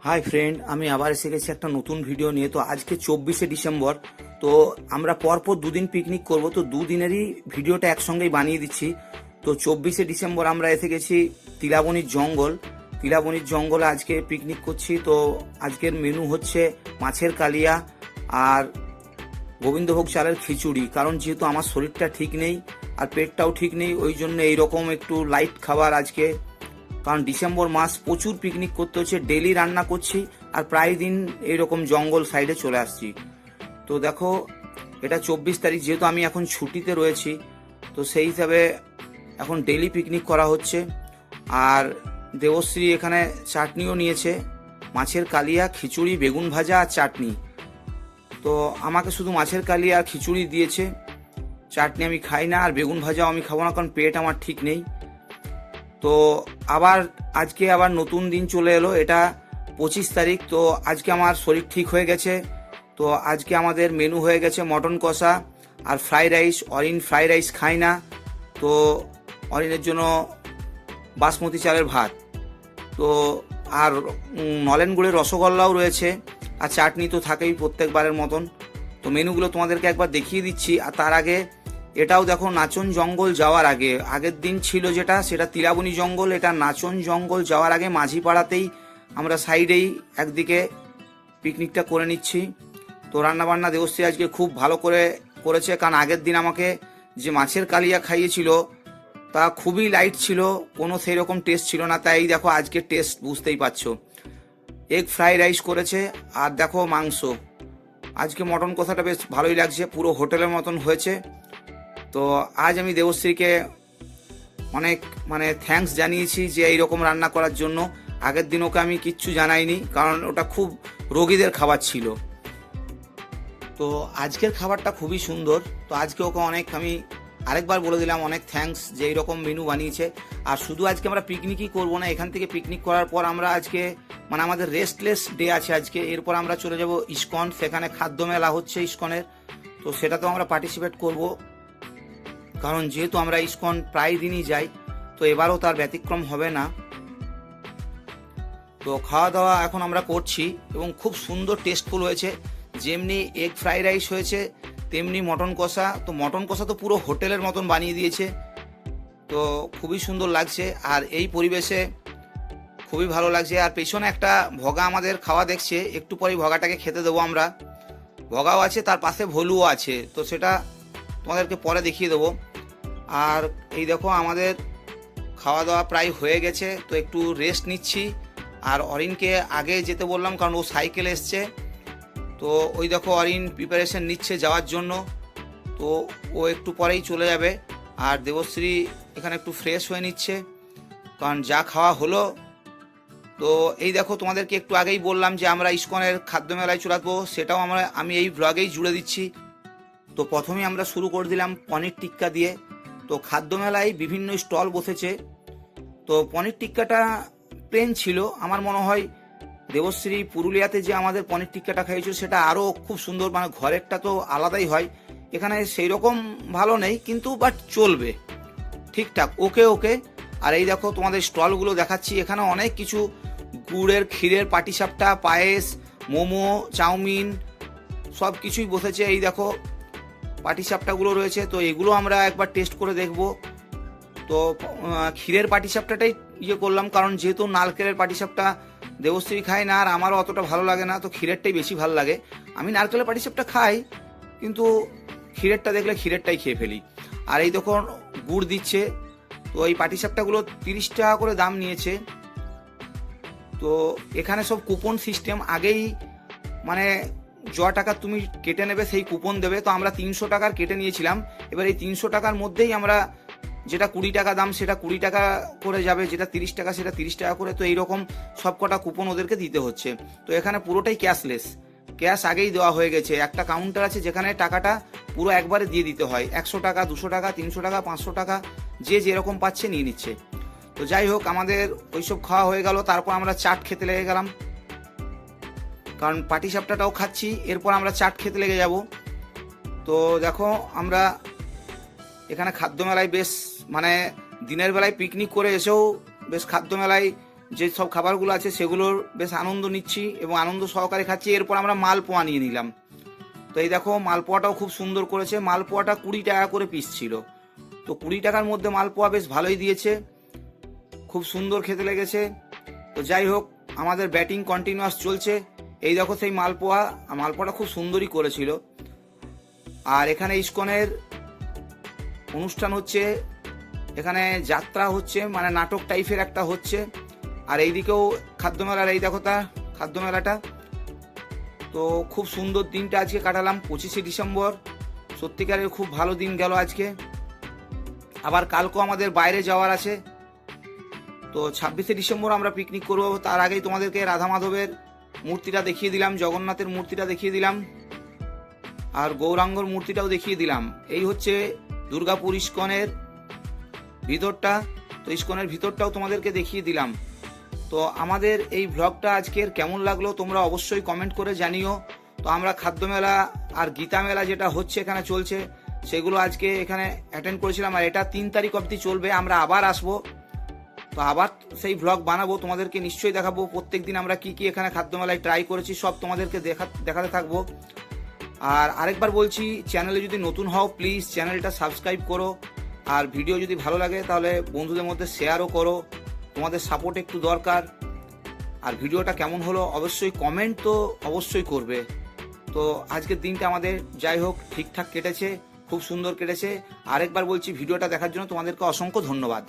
Hi friend, আমি আবার এসে গেছি একটা নতুন ভিডিও নিয়ে। তো আজকে 24শে ডিসেম্বর। তো আমরা পরপর দুদিন পিকনিক করব, তো দুদিনেরই ভিডিওটা একসঙ্গেই বানিয়ে দিচ্ছি। তো 24শে ডিসেম্বর আমরা এসে গেছি তিলাবনির জঙ্গল। তিলাবনির জঙ্গলে আজকে পিকনিক করছি। তো আজকের মেনু হচ্ছে মাছের কালিয়া আর গোবিন্দভোগ চালের খিচুড়ি। কারণ যেহেতু আমার শরীরটা ঠিক নেই আর পেটটাও ঠিক নেই, ওই জন্য এইরকম একটু লাইট খাবার আজকে। কারণ ডিসেম্বর মাস প্রচুর পিকনিক করতে হচ্ছে, ডেলি রান্না করছি আর প্রায় দিন এইরকম জঙ্গল সাইডে চলে আসছি। তো দেখো, এটা 24 তারিখ, যেহেতু আমি এখন ছুটিতে রয়েছি, তো সেই হিসাবে এখন ডেলি পিকনিক করা হচ্ছে। আর দেবশ্রী এখানে চাটনিও নিয়েছে, মাছের কালিয়া, খিচুড়ি, বেগুন ভাজা আর চাটনি। তো আমাকে শুধু মাছের কালিয়া আর খিচুড়ি দিয়েছে, চাটনি আমি খাই না আর বেগুন ভাজাও আমি খাবো না, কারণ পেট আমার ঠিক নেই। তো আজকে আবার নতুন দিন চলে এলো, এটা 25 তারিখ। তো আজকে আমার শরীর ঠিক হয়ে গেছে। তো আজকে আমাদের মেনু হয়ে গেছে মটন কষা আর fried rice. Arin fried rice খায় না, তো অরিনের জন্য বাসমতি চালের ভাত। তো আর নলেন গুড়ের রসগোল্লাও রয়েছে, আর চাটনি তো থাকেই প্রত্যেকবারের মতন। তো মেনুগুলো তোমাদেরকে একবার দেখিয়ে দিচ্ছি। আর তার আগে এটাও দেখো, নাচন জঙ্গল যাওয়ার আগে, আগের দিন ছিল যেটা, সেটা তিলাবনি জঙ্গল। এটা নাচন জঙ্গল যাওয়ার আগে মাঝিপাড়াতেই আমরা সাইডেই একদিকে পিকনিকটা করে নিচ্ছি। তো রান্নাবান্না দেবশ্রী আজকে খুব ভালো করে করেছে, কারণ আগের দিন আমাকে যে মাছের কালিয়া খাইয়েছিল তা খুবই লাইট ছিল, কোনো সেই রকম টেস্ট ছিল না। তাই দেখো আজকে টেস্ট বুঝতেই পারছো। এগ ফ্রাইড রাইস করেছে, আর দেখো মাংস। আজকে মটন কষাটা বেশ ভালোই লাগছে, পুরো হোটেলের মতন হয়েছে। তো আজ আমি দেবশ্রীকে অনেক থ্যাঙ্কস জানিয়েছি যে এইরকম রান্না করার জন্য। আগের দিন ওকে আমি কিচ্ছু জানাইনি, কারণ ওটা খুব রোগীদের খাবার ছিল। তো আজকের খাবারটা খুবই সুন্দর। তো আজকে ওকে আমি আরেকবার বলে দিলাম অনেক থ্যাঙ্কস যে এইরকম মেনু বানিয়েছে। আর শুধু আজকে আমরা পিকনিকই করবো না, এখান থেকে পিকনিক করার পর আমরা আজকে আমাদের রেস্টলেস ডে আছে আজকে। এরপর আমরা চলে যাব ইস্কন, সেখানে খাদ্য মেলা হচ্ছে ইস্কনের। তো সেটাতেও আমরা পার্টিসিপেট করব, কারণ যেহেতু আমরা ইস্কন প্রায় দিনই যাই, তো এবারও তার ব্যতিক্রম হবে না। তো খাওয়া দাওয়া এখন আমরা করছি এবং খুব সুন্দর টেস্টফুল হয়েছে। যেমনি এগ ফ্রাইড রাইস হয়েছে, তেমনি মটন কষা। তো মটন কষা তো পুরো হোটেলের মতন বানিয়ে দিয়েছে, তো খুবই সুন্দর লাগছে। আর এই পরিবেশে খুবই ভালো লাগছে। আর পেছনে একটা ভগা আমাদের খাওয়া দেখছে, একটু পরেই ভগাটাকে খেতে দেবো আমরা। ভগাও আছে, তার পাশে ভলুও আছে, তো সেটা তোমাদেরকে পরে দেখিয়ে দেবো। আর এই দেখো আমাদের খাওয়া দাওয়া প্রায় হয়ে গেছে, তো একটু রেস্ট নিচ্ছি। আর অরিনকে আগে যেতে বললাম, কারণ ও সাইকেলে এসছে। তো ওই দেখো অরিন প্রিপারেশন নিচ্ছে যাওয়ার জন্য, তো ও একটু পরেই চলে যাবে। আর দেবশ্রী এখানে একটু ফ্রেশ হয়ে নিচ্ছে, কারণ যা খাওয়া হলো। তো এই দেখো, তোমাদেরকে একটু আগেই বললাম যে আমরা ইস্কনের খাদ্য মেলায় চলে আসবো, সেটাও আমি এই ব্লগেই জুড়ে দিচ্ছি। তো প্রথমে আমরা শুরু করে দিলাম পনির টিক্কা দিয়ে। তো খাদ্য মেলায় বিভিন্ন স্টল বসেছে। তো পনির টিক্কাটা প্লেন ছিল। আমার মনে হয় দেবশ্রী পুরুলিয়াতে যে আমাদের পনির টিক্কাটা খাইয়েছিল সেটা আরও খুব সুন্দর, ঘরেরটা তো আলাদাই হয়, এখানে সেই রকম ভালো নেই, কিন্তু বাট চলবে ঠিকঠাক, ওকে ওকে। আর এই দেখো তোমাদের স্টলগুলো দেখাচ্ছি, এখানে অনেক কিছু গুড়ের ক্ষীরের পাটিসাপটা, পায়েস, মোমো, চাউমিন সব কিছুই বসেছে। এই দেখো পাটিসাপটাগুলো রয়েছে, তো এগুলো আমরা একবার টেস্ট করে দেখব। তো ক্ষীরের পাটিসাপটাটাই করলাম, কারণ যেহেতু নারকেলের পাটিসাপটা দেবশ্রী খায় না আর আমারও অতটা ভালো লাগে না, তো ক্ষীরেরটাই বেশি ভালো লাগে। আমি নারকেলের পাটিসাপটা খাই, কিন্তু ক্ষীরেরটা দেখলে ক্ষীরেরটাই খেয়ে ফেলি। আর এই দেখুন গুড় দিচ্ছে। তো এই পাটিসাপটাগুলো 30 টাকা করে দাম নিয়েছে। তো এখানে সব কুপন সিস্টেম, আগেই য টাকা তুমি কেটে নেবে সেই কুপন দেবে। তো আমরা 300 টাকার কেটে নিয়েছিলাম। এবার এই 300 টাকার মধ্যেই আমরা যেটা 20 টাকা দাম সেটা 20 টাকা করে যাবে, যেটা 30 টাকা সেটা 30 টাকা করে। তো এইরকম সব কটা কুপন ওদেরকে দিতে হচ্ছে। তো এখানে পুরোটাই ক্যাশলেস, ক্যাশ আগেই দেওয়া হয়ে গেছে। একটা কাউন্টার আছে যেখানে টাকাটা পুরো একবারে দিয়ে দিতে হয়, 100 টাকা, 200 টাকা, 300 টাকা, 500 টাকা, যে যেরকম পাচ্ছে নিয়ে নিচ্ছে। তো যাই হোক, আমাদের ওইসব খাওয়া হয়ে গেল। তারপর আমরা চাট খেতে লেগে গেলাম, কারণ পাটিসাপটাটাও খাচ্ছি, এরপর আমরা চাট খেতে লেগে যাব। তো দেখো আমরা এখানে খাদ্য মেলায় বেশ দিনের বেলায় পিকনিক করে এসেও বেশ খাদ্য মেলায় যে সব খাবারগুলো আছে সেগুলোর বেশ আনন্দ নিচ্ছি এবং আনন্দ সহকারে খাচ্ছি। এরপর আমরা মালপোয়া নিয়ে নিলাম। তো এই দেখো মালপোয়াটাও খুব সুন্দর করেছে। মালপোয়াটা 20 টাকা করে পিস ছিল, তো 20 টাকার মধ্যে মালপোয়া বেশ ভালোই দিয়েছে, খুব সুন্দর খেতে লেগেছে। তো যাই হোক, আমাদের ব্যাটিং কন্টিনিউয়াস চলছে। এই দেখো সেই মালপোয়াটা খুব সুন্দরই করেছিল। আর এখানে ইসকনের অনুষ্ঠান হচ্ছে, এখানে যাত্রা হচ্ছে, মানে নাটক টাইপের একটা হচ্ছে। আর এইদিকেও খাদ্যমেলার, এই দেখো খাদ্যমেলাটা। তো খুব সুন্দর দিনটা আজকে কাটালাম 25শে ডিসেম্বর। সত্যিকারের খুব ভালো দিন গেল আজকে। আবার কালকেও আমাদের বাইরে যাওয়ার আছে। তো 26শে ডিসেম্বর আমরা পিকনিক করব। তার আগেই তোমাদেরকে রাধা মাধবের মূর্তিটা দেখিয়ে দিলাম, জগন্নাথের মূর্তিটা দেখিয়ে দিলাম, আর গৌরাঙ্গর মূর্তিটাও দেখিয়ে দিলাম। এই হচ্ছে দুর্গাপুর ইস্কনের ভিতরটা। তো ইস্কনের ভিতরটাও তোমাদেরকে দেখিয়ে দিলাম। তো আমাদের এই ভ্লগটা আজকের কেমন লাগলো তোমরা অবশ্যই কমেন্ট করে জানিও। তো আমরা খাদ্যমেলা আর গীতা মেলা যেটা হচ্ছে এখানে চলছে, সেগুলো আজকে এখানে অ্যাটেন্ড করেছিলাম। আর এটা 3 তারিখ অবধি চলবে। আমরা আবার আসবো, তো আবার সেই ভ্লগ বানাবো, তোমাদেরকে নিশ্চয়ই দেখাবো। প্রত্যেক দিন আমরা কি কি এখানে খাদ্যমেলায় ট্রাই করেছি সব তোমাদেরকে দেখাতে থাকবো। আর আরেকবার বলছি, চ্যানেলে যদি নতুন হও প্লিজ চ্যানেলটা সাবস্ক্রাইব করো। আর ভিডিও যদি ভালো লাগে তাহলে বন্ধুদের মধ্যে শেয়ারও করো, তোমাদের সাপোর্ট একটু দরকার। আর ভিডিওটা কেমন হলো অবশ্যই কমেন্ট তো অবশ্যই করবে। তো আজকের দিনটা আমাদের যাই হোক ঠিকঠাক কেটেছে, খুব সুন্দর কেটেছে। আরেকবার বলছি, ভিডিওটা দেখার জন্য তোমাদেরকে অসংখ্য ধন্যবাদ।